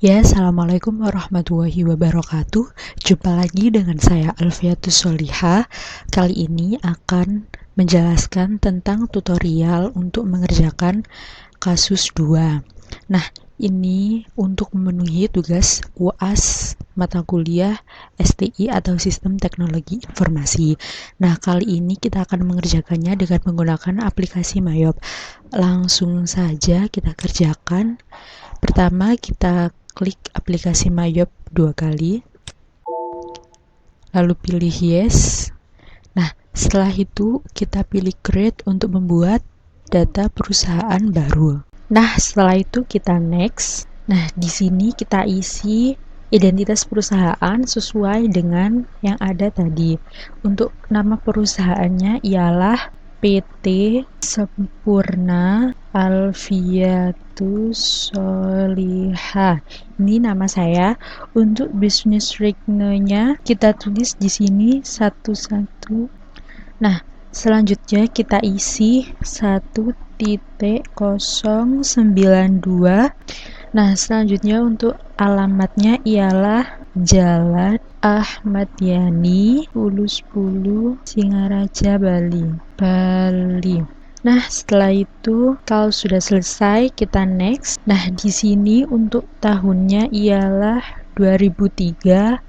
Ya, Assalamualaikum warahmatullahi wabarakatuh. Jumpa lagi dengan saya Alfiatus Solihah. Kali ini akan menjelaskan tentang tutorial untuk mengerjakan kasus 2. Nah, ini untuk memenuhi tugas UAS mata kuliah STI atau Sistem Teknologi Informasi. Nah, kali ini kita akan mengerjakannya dengan menggunakan aplikasi Mayop. Langsung saja kita kerjakan. Pertama, kita klik aplikasi Mayop 2 kali, lalu pilih yes. Nah, setelah itu kita pilih create untuk membuat data perusahaan baru. Nah, setelah itu kita next. Nah, di sini kita isi identitas perusahaan sesuai dengan yang ada tadi. Untuk nama perusahaannya ialah PT Sempurna Alfiatus Solihah. Ini nama saya. Untuk bisnis regne-nya kita tulis di sini satu-satu. Nah, selanjutnya kita isi 1.092. Nah, selanjutnya untuk alamatnya ialah Jalan Ahmad Yani 10 Singaraja, Bali. Nah, setelah itu kalau sudah selesai kita next. Nah, di sini untuk tahunnya ialah 2003.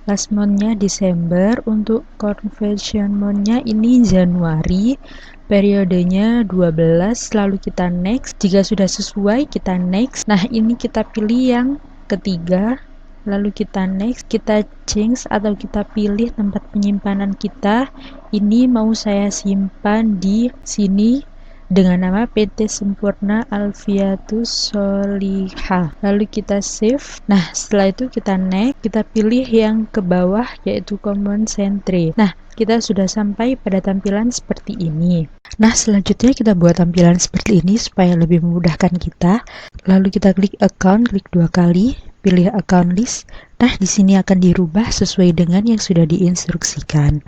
Last month-nya Desember. Untuk conversion month-nya ini Januari. Periodenya 12. Lalu kita next. Jika sudah sesuai kita next. Nah, ini kita pilih yang ketiga. Lalu kita next, kita change atau kita pilih tempat penyimpanan kita. Ini mau saya simpan di sini dengan nama PT Sempurna Alfiatus Solihah. Lalu kita save. Nah, setelah itu kita next, kita pilih yang ke bawah yaitu Common Centre. Nah, kita sudah sampai pada tampilan seperti ini. Nah, selanjutnya kita buat tampilan seperti ini supaya lebih memudahkan kita. Lalu kita klik account, klik 2 kali, pilih account list. Nah, di sini akan dirubah sesuai dengan yang sudah diinstruksikan.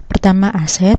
Pertama aset,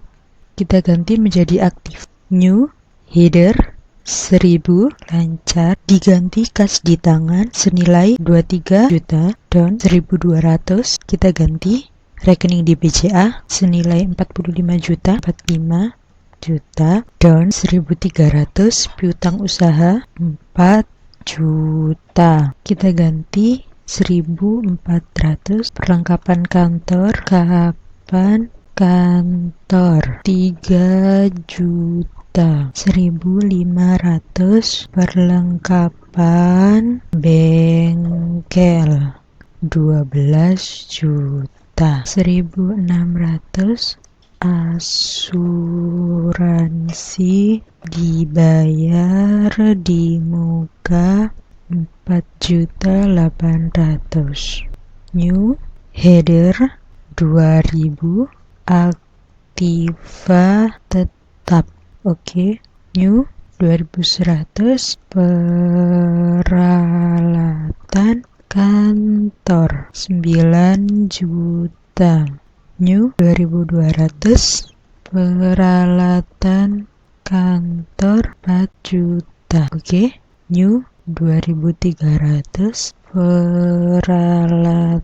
kita ganti menjadi aktif. New, header, 1000, lancar, diganti kas di tangan senilai 23 juta, down 1200, kita ganti rekening di BCA senilai 45 juta, 45 juta, down 1300, piutang usaha 4 juta, kita ganti 1400, perlengkapan kantor, kapan kantor 3 juta, 1500, perlengkapan bengkel 12 juta, 1600, asuransi dibayar di muka 4.800. New, header 2000, aktiva tetap. Oke. New 2100, peralatan kantor 9 juta. New 2200, peralatan kantor 4 juta. Oke. New 2300, peralatan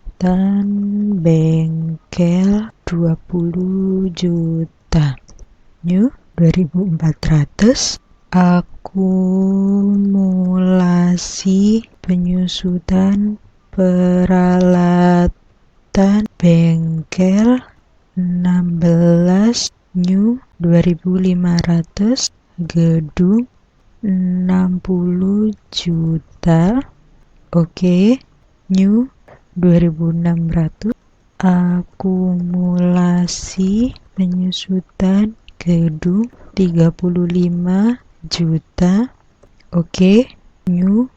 bengkel 20 juta. New 2400, akumulasi penyusutan peralatan bengkel 16. New 2500, gedung 60 juta. Oke. New 2600, akumulasi penyusutan gedung 35 juta. Oke. New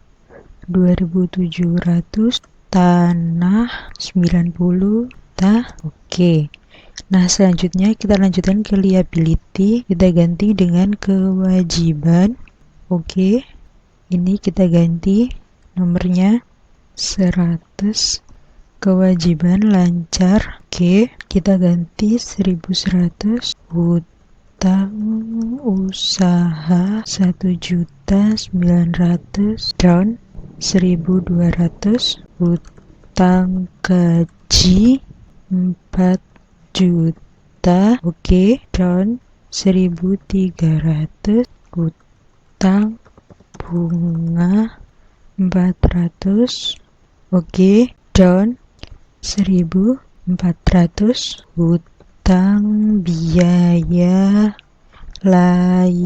2700, tanah 90 juta. Oke. Nah, selanjutnya kita lanjutkan ke liability. Kita ganti dengan kewajiban. Oke. Ini kita ganti nomornya 100. Kewajiban lancar. Oke, kita ganti 1100. Utang usaha 1.900.000, down 1.200, utang gaji 4 juta, oke, done. 1.300, utang bunga 400, oke, done. 1.400, utang biaya lainnya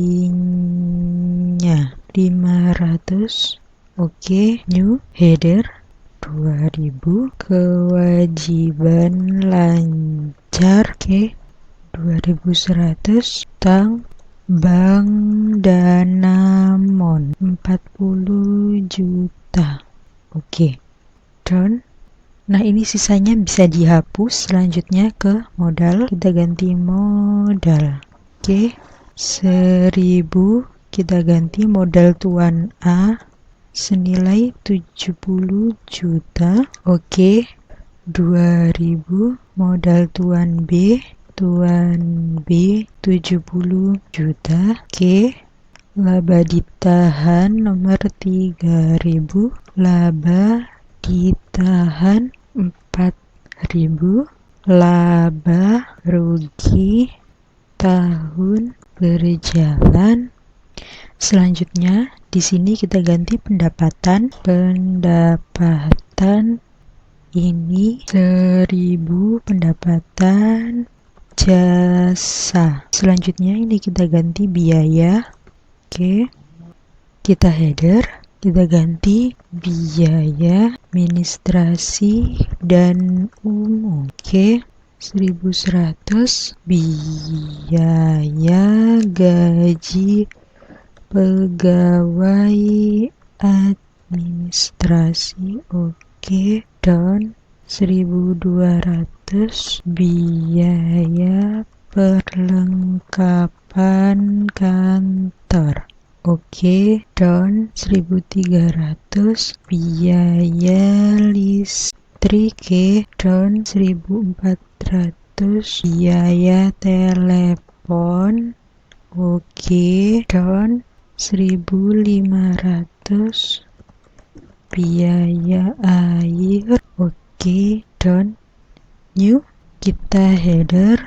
500, oke, new header. 2.000, kewajiban lancar, oke. 2.100, utang bank Danamon 40 juta, oke, done. Nah, ini sisanya bisa dihapus. Selanjutnya ke modal, kita ganti modal, oke. 1.000 kita ganti modal tuan A senilai 70 juta, oke. 2.000 modal tuan B 70 juta, oke. Laba ditahan nomor 3.000, laba ditahan 4.000, laba rugi tahun berjalan. Selanjutnya di sini kita ganti pendapatan. Pendapatan ini 1.000 pendapatan jasa. Selanjutnya ini kita ganti biaya, oke. Kita header, kita ganti biaya administrasi dan umum, oke. 1.100 biaya gaji pegawai administrasi, oke, done. 1.200 biaya perlengkapan kantor, oke, done. 1.300 biaya listrik, oke, done. 1.400 biaya telepon, oke, done. 1.500 biaya air, oke, done. New, kita header.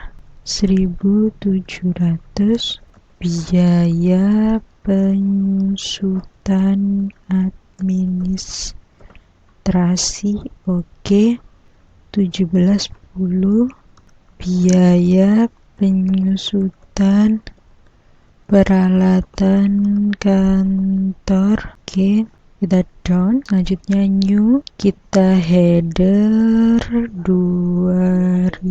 1.700 biaya penyusutan administrasi, oke. 17.10 biaya penyusutan peralatan kantor, oke. Kita down. Selanjutnya new, kita header 2.000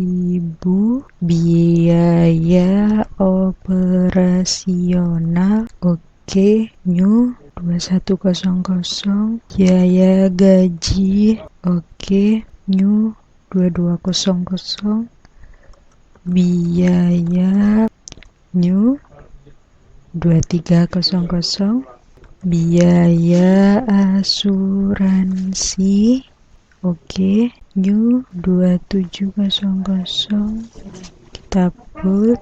biaya operasional, oke. New 2100 biaya gaji, oke. New 2200 biaya, new 2300 biaya asuransi, oke. New 2700 kita put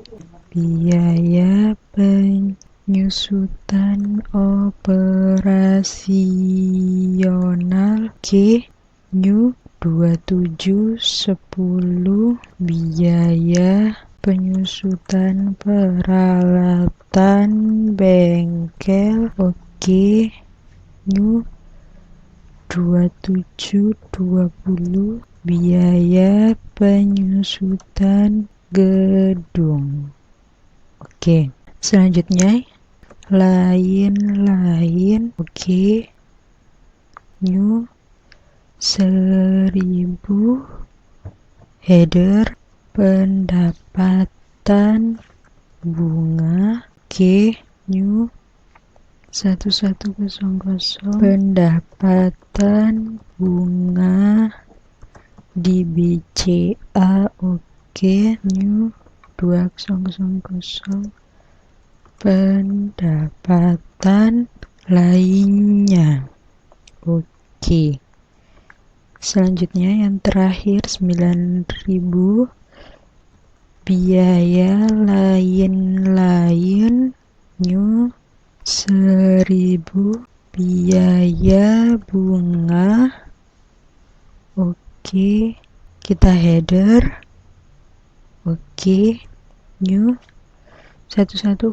biaya penyusutan operasional, oke. New 2710 biaya penyusutan peralatan bengkel, oke. New 2720 biaya penyusutan gedung, oke. Selanjutnya lain-lain, oke. New 1.000 header pendapatan bunga, oke. New 1100 pendapatan bunga di BCA, oke. New 2000 pendapatan lainnya, oke. Selanjutnya yang terakhir 9.000 biaya lain-lain, new 1.000 biaya bunga. Oke, kita header. Oke, new 1100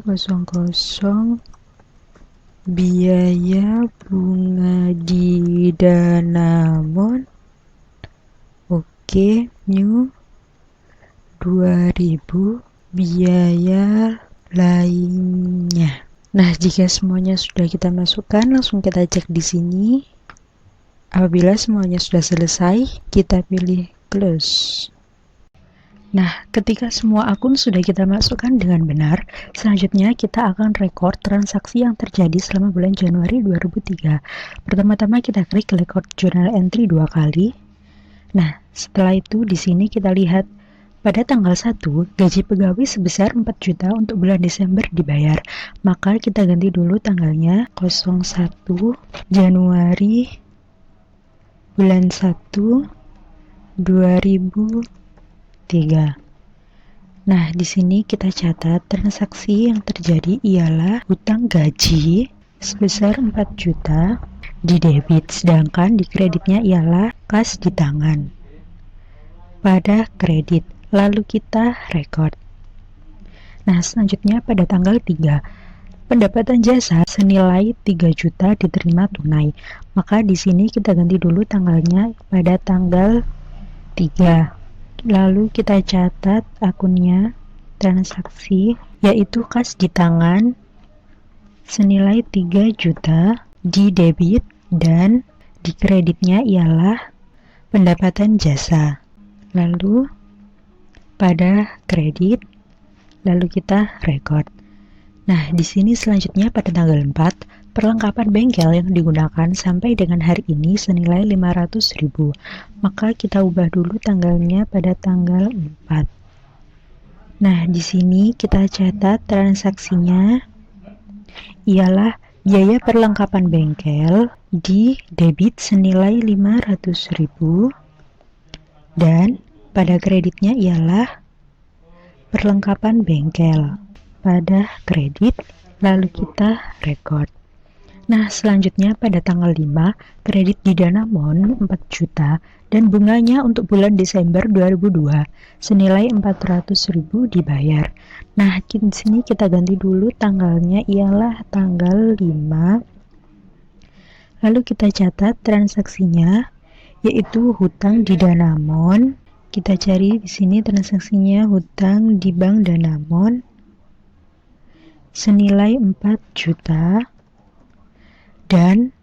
biaya bunga di Danamon. Oke, new 2000 biaya lainnya. Nah, jika semuanya sudah kita masukkan, langsung kita cek di sini. Apabila semuanya sudah selesai, kita pilih close. Nah, ketika semua akun sudah kita masukkan dengan benar, selanjutnya kita akan record transaksi yang terjadi selama bulan Januari 2003. Pertama-tama kita klik record journal entry 2 kali. Nah, setelah itu di sini kita lihat pada tanggal 1, gaji pegawai sebesar 4 juta untuk bulan Desember dibayar. Maka kita ganti dulu tanggalnya 01 Januari bulan 1 2003. Nah, di sini kita catat transaksi yang terjadi ialah hutang gaji sebesar 4 juta di debit, sedangkan di kreditnya ialah kas di tangan pada kredit. Lalu kita record. Nah, selanjutnya pada tanggal 3, pendapatan jasa senilai 3 juta diterima tunai. Maka di sini kita ganti dulu tanggalnya pada tanggal 3. Lalu kita catat akunnya transaksi, yaitu kas di tangan senilai 3 juta di debit, dan di kreditnya ialah pendapatan jasa. Lalu pada kredit, lalu kita record. Nah, di sini selanjutnya pada tanggal 4, perlengkapan bengkel yang digunakan sampai dengan hari ini senilai 500.000. Maka kita ubah dulu tanggalnya pada tanggal 4. Nah, di sini kita catat transaksinya ialah biaya perlengkapan bengkel di debit senilai 500.000, dan pada kreditnya ialah perlengkapan bengkel pada kredit, lalu kita record. Nah, selanjutnya pada tanggal 5, kredit di Danamon 4 juta dan bunganya untuk bulan Desember 2002 senilai 400.000 dibayar. Nah, di sini kita ganti dulu tanggalnya ialah tanggal 5. Lalu kita catat transaksinya yaitu hutang di Danamon. Kita cari di sini transaksinya hutang di Bank Danamon senilai 4 juta dan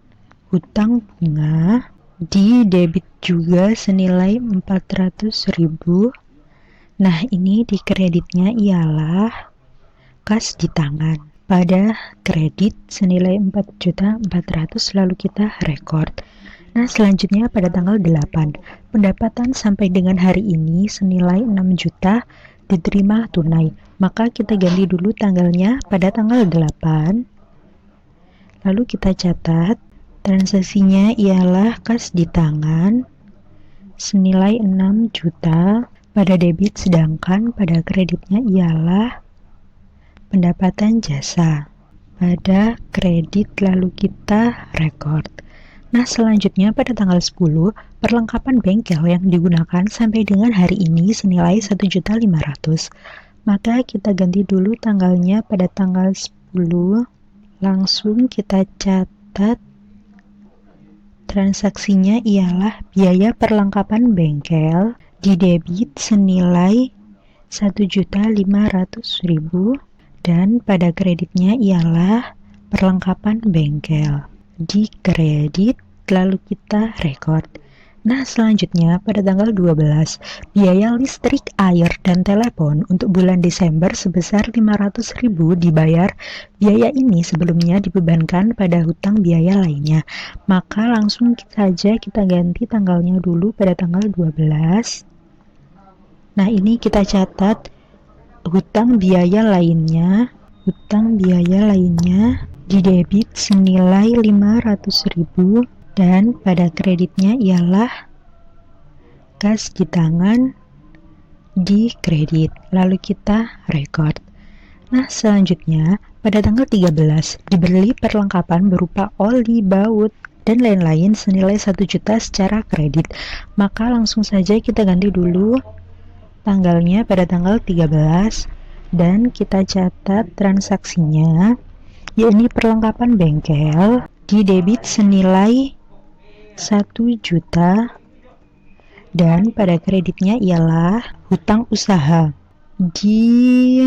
hutang bunga di debit juga senilai 400.000. Nah, ini di kreditnya ialah kas di tangan pada kredit senilai 4.400.000, lalu kita record. Nah, selanjutnya pada tanggal 8, pendapatan sampai dengan hari ini senilai 6 juta diterima tunai. Maka kita ganti dulu tanggalnya pada tanggal 8. Lalu kita catat transaksinya ialah kas di tangan senilai 6 juta pada debit, sedangkan pada kreditnya ialah pendapatan jasa pada kredit, lalu kita record. Nah, selanjutnya pada tanggal 10, perlengkapan bengkel yang digunakan sampai dengan hari ini senilai 1.500.000. Maka kita ganti dulu tanggalnya pada tanggal 10. Langsung kita catat transaksinya ialah biaya perlengkapan bengkel di debit senilai 1.500.000 dan pada kreditnya ialah perlengkapan bengkel di kredit, lalu kita record. Nah, selanjutnya pada tanggal 12, biaya listrik, air, dan telepon untuk bulan Desember sebesar 500.000 dibayar. Biaya ini sebelumnya dibebankan pada hutang biaya lainnya. Maka langsung saja kita ganti tanggalnya dulu pada tanggal 12. Nah, ini kita catat hutang biaya lainnya di debit senilai 500.000 dan pada kreditnya ialah kas di tangan di kredit, lalu kita record. Nah, selanjutnya pada tanggal 13 dibeli perlengkapan berupa oli, baut, dan lain-lain senilai 1 juta secara kredit. Maka langsung saja kita ganti dulu tanggalnya pada tanggal 13 dan kita catat transaksinya, yakni perlengkapan bengkel di debit senilai 1 juta dan pada kreditnya ialah hutang usaha di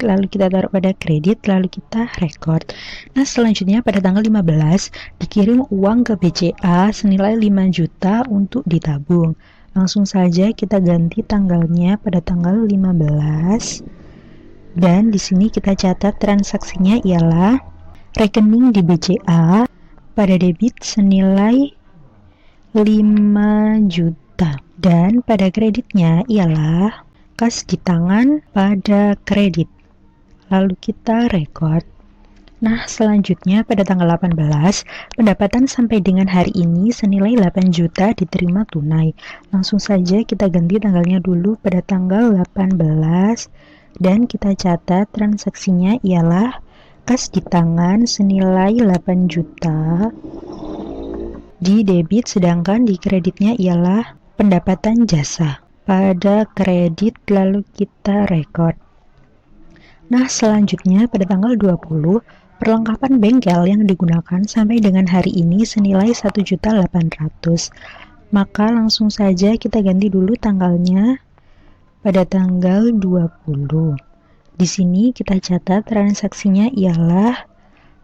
lalu kita taruh pada kredit, lalu kita record. Nah, selanjutnya pada tanggal 15 dikirim uang ke BCA senilai 5 juta untuk ditabung. Langsung saja kita ganti tanggalnya pada tanggal 15 dan di sini kita catat transaksinya ialah rekening di BCA pada debit senilai 5 juta dan pada kreditnya ialah kas di tangan pada kredit. Lalu kita record. Nah, selanjutnya pada tanggal 18, pendapatan sampai dengan hari ini senilai 8 juta diterima tunai. Langsung saja kita ganti tanggalnya dulu pada tanggal 18 dan kita catat transaksinya ialah kas di tangan senilai 8 juta di debit, sedangkan di kreditnya ialah pendapatan jasa pada kredit, lalu kita record. Nah, selanjutnya pada tanggal 20, perlengkapan bengkel yang digunakan sampai dengan hari ini senilai 1.800.000. Maka langsung saja kita ganti dulu tanggalnya pada tanggal 20. Di sini kita catat transaksinya ialah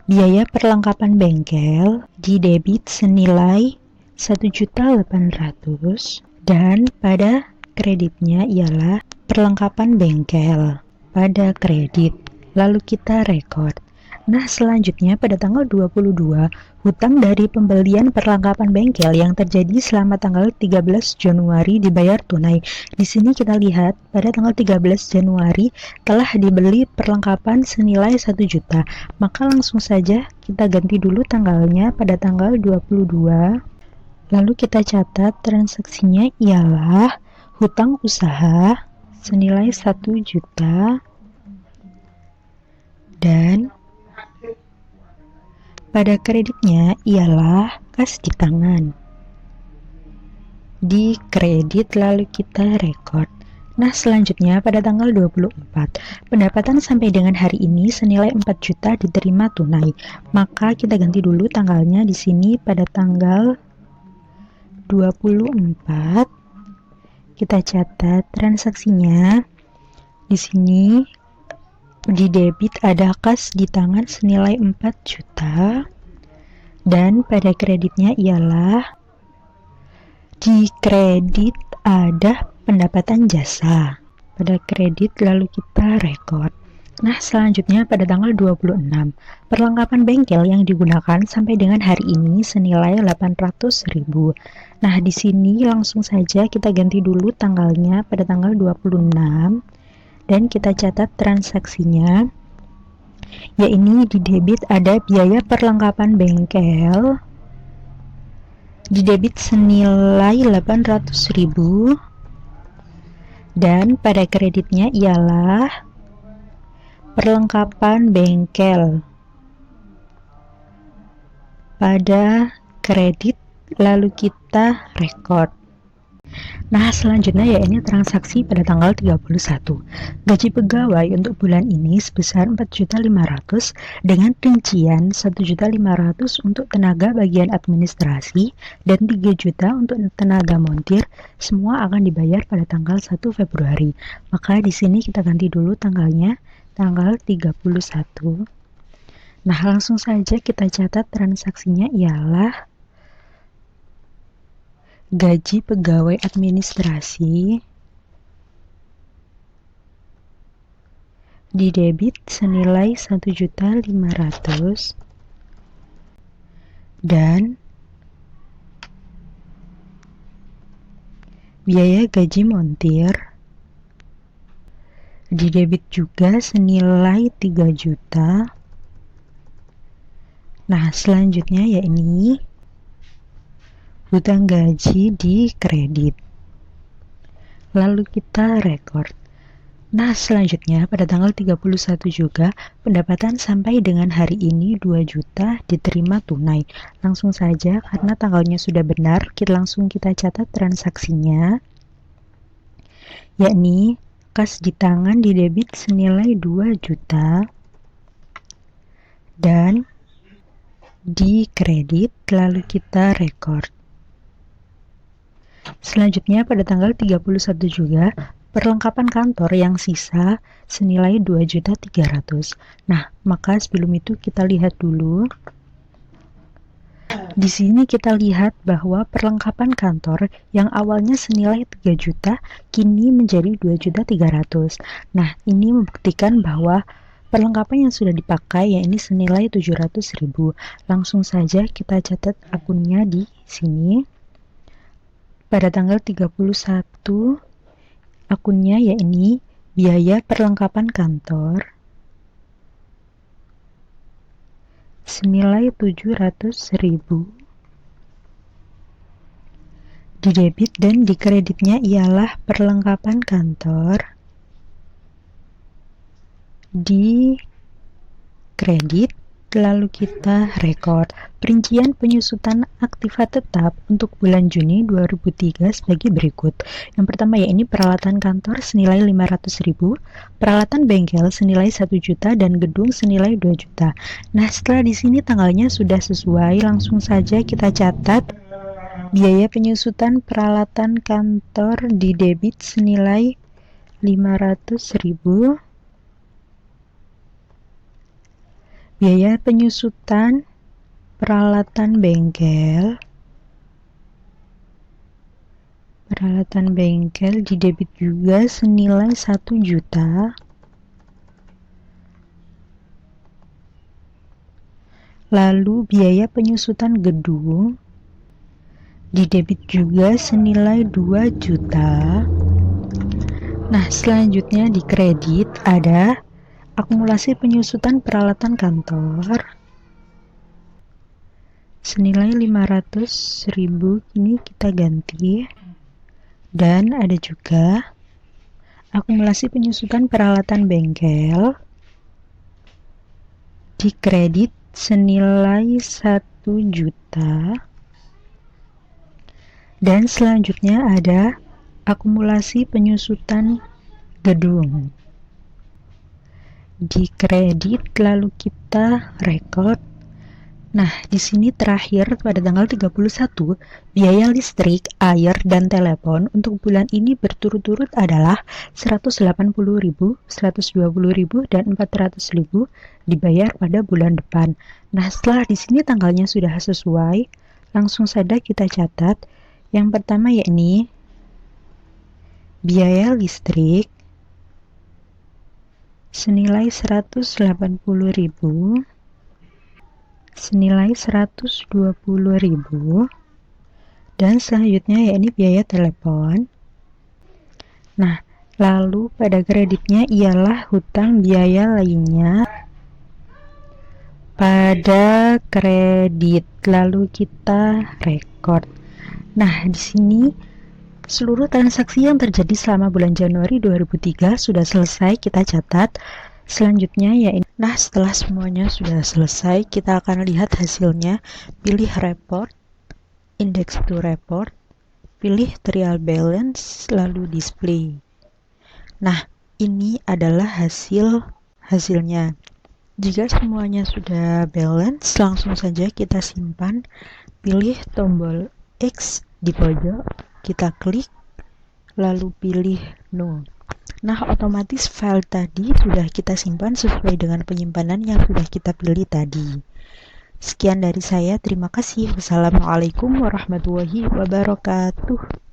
biaya perlengkapan bengkel di debit senilai 1.800.000 dan pada kreditnya ialah perlengkapan bengkel pada kredit, lalu kita record. Nah, selanjutnya pada tanggal 22, hutang dari pembelian perlengkapan bengkel yang terjadi selama tanggal 13 Januari dibayar tunai. Di sini kita lihat pada tanggal 13 Januari telah dibeli perlengkapan senilai 1 juta. Maka langsung saja kita ganti dulu tanggalnya pada tanggal 22. Lalu kita catat transaksinya ialah hutang usaha senilai 1 juta dan pada kreditnya ialah kas di tangan di kredit, lalu kita record. Nah, selanjutnya pada tanggal 24, pendapatan sampai dengan hari ini senilai 4 juta diterima tunai. Maka kita ganti dulu tanggalnya di sini pada tanggal 24. Kita catat transaksinya. Di sini di debit ada kas di tangan senilai 4 juta dan pada kreditnya ialah di kredit ada pendapatan jasa pada kredit, lalu kita record. Nah, selanjutnya pada tanggal 26, perlengkapan bengkel yang digunakan sampai dengan hari ini senilai 800.000. Nah, di sini langsung saja kita ganti dulu tanggalnya pada tanggal 26 dan kita catat transaksinya, yakni di debit ada biaya perlengkapan bengkel di debit senilai 800.000 dan pada kreditnya ialah perlengkapan bengkel pada kredit, lalu kita record. Nah, selanjutnya yakni transaksi pada tanggal 31. Gaji pegawai untuk bulan ini sebesar 4.500.000 dengan rincian 1.500.000 untuk tenaga bagian administrasi dan 3 juta untuk tenaga montir. Semua akan dibayar pada tanggal 1 Februari. Maka di sini kita ganti dulu tanggalnya, tanggal 31. Nah, langsung saja kita catat transaksinya ialah gaji pegawai administrasi di debit senilai 1.500.000 dan biaya gaji montir di debit juga senilai 3 juta. Nah, selanjutnya yakni hutang gaji di kredit, lalu kita record. Nah, selanjutnya pada tanggal 31 juga pendapatan sampai dengan hari ini 2 juta diterima tunai. Langsung saja karena tanggalnya sudah benar, kita catat transaksinya, yakni kas di tangan di debit senilai 2 juta dan di kredit lalu kita record. Selanjutnya pada tanggal 31 juga perlengkapan kantor yang sisa senilai 2.300.000. Nah, maka sebelum itu kita lihat dulu. Di sini kita lihat bahwa perlengkapan kantor yang awalnya senilai 3 juta kini menjadi 2.300.000. Nah, ini membuktikan bahwa perlengkapan yang sudah dipakai yakni senilai 700.000. Langsung saja kita catat akunnya di sini. Pada tanggal 31 akunnya yakni biaya perlengkapan kantor senilai 700.000 di debit dan di kreditnya ialah perlengkapan kantor di kredit lalu kita record. Perincian penyusutan aktiva tetap untuk bulan Juni 2003 sebagai berikut. Yang pertama yakni peralatan kantor senilai 500.000, peralatan bengkel senilai 1 juta dan gedung senilai 2 juta. Nah, setelah di sini tanggalnya sudah sesuai, langsung saja kita catat biaya penyusutan peralatan kantor di debit senilai 500.000. Biaya penyusutan peralatan bengkel di debit juga senilai 1 juta. Lalu biaya penyusutan gedung di debit juga senilai 2 juta. Nah, selanjutnya di kredit ada akumulasi penyusutan peralatan kantor senilai 500.000, ini kita ganti. Dan ada juga akumulasi penyusutan peralatan bengkel di kredit senilai 1 juta. Dan selanjutnya ada akumulasi penyusutan gedung di kredit lalu kita record. Nah, di sini terakhir pada tanggal 31 biaya listrik, air, dan telepon untuk bulan ini berturut-turut adalah 180.000, 120.000, dan 400.000 dibayar pada bulan depan. Nah, setelah di sini tanggalnya sudah sesuai, langsung saja kita catat. Yang pertama yakni biaya listrik senilai 180.000 senilai 120.000 dan selanjutnya yakni biaya telepon. Nah, lalu pada kreditnya ialah hutang biaya lainnya pada kredit lalu kita record. Nah, di sini seluruh transaksi yang terjadi selama bulan Januari 2003 sudah selesai kita catat. Selanjutnya yaitu, nah setelah semuanya sudah selesai, kita akan lihat hasilnya. Pilih report, index to report, pilih trial balance, lalu display. Nah, ini adalah hasilnya. Jika semuanya sudah balance, langsung saja kita simpan. Pilih tombol X di pojok, kita klik, lalu pilih no. Nah, otomatis file tadi sudah kita simpan sesuai dengan penyimpanan yang sudah kita pilih tadi. Sekian dari saya, terima kasih. Wassalamualaikum warahmatullahi wabarakatuh.